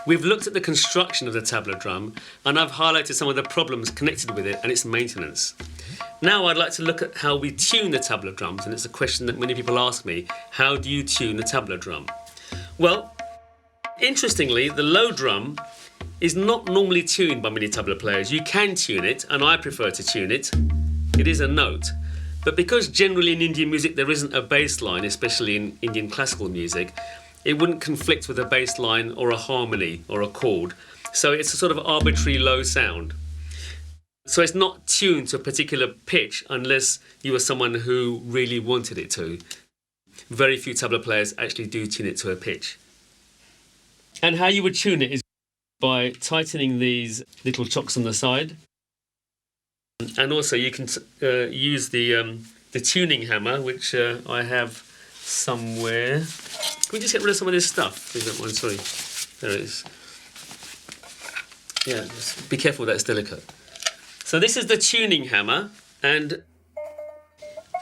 We've looked at the construction of the tabla drum, and I've highlighted some of the problems connected with it and its maintenance. Now I'd like to look at how we tune the tabla drums, and it's a question that many people ask me: how do you tune the tabla drum? Well, interestingly, the low drum is not normally tuned by many tabla players. You can tune it, and I prefer to tune it. It is a note. But because generally in Indian music there isn't a bass line, especially in Indian classical music, it wouldn't conflict with a bass line or a harmony or a chord. So it's a sort of arbitrary low sound. So it's not tuned to a particular pitch unless you are someone who really wanted it to. Very few tabla players actually do tune it to a pitch. And how you would tune it is by tightening these little chocks on the side. And also you can use the tuning hammer, which I have somewhere. Can we just get rid of some of this stuff? Please don't mind, sorry. There it is. Yeah, just be careful, that's delicate. So this is the tuning hammer, and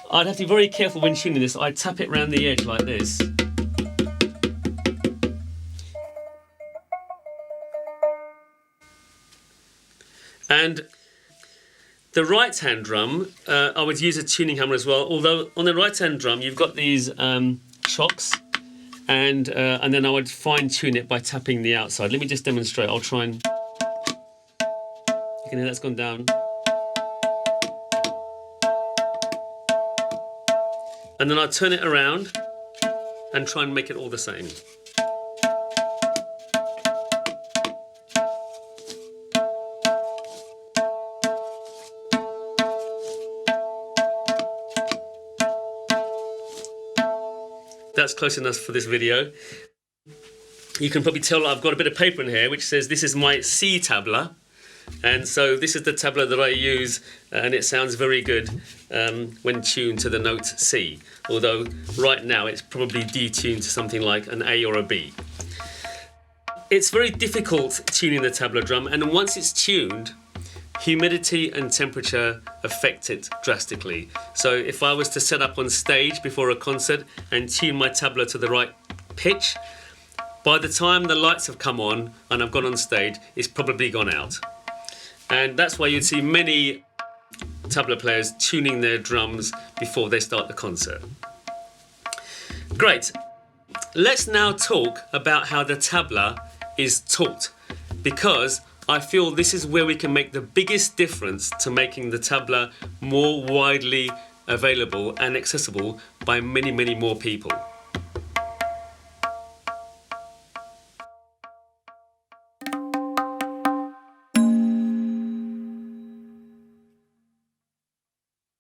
I'd have to be very careful when tuning this. I tap it around the edge like this. And the right-hand drum, I would use a tuning hammer as well, although on the right-hand drum you've got these chocks, and then I would fine-tune it by tapping the outside. Let me just demonstrate. I'll try and... You can hear that's gone down. And then I'll turn it around and try and make it all the same. That's close enough for this video. You can probably tell I've got a bit of paper in here which says this is my C tabla, and so this is the tabla that I use, and it sounds very good when tuned to the note C, although right now it's probably detuned to something like an A or a B. It's very difficult tuning the tabla drum, and once it's tuned, humidity and temperature affect it drastically. So if I was to set up on stage before a concert and tune my tabla to the right pitch, by the time the lights have come on and I've gone on stage, it's probably gone out. And that's why you'd see many tabla players tuning their drums before they start the concert. Great. Let's now talk about how the tabla is taught, because I feel this is where we can make the biggest difference to making the tabla more widely available and accessible by many, many more people.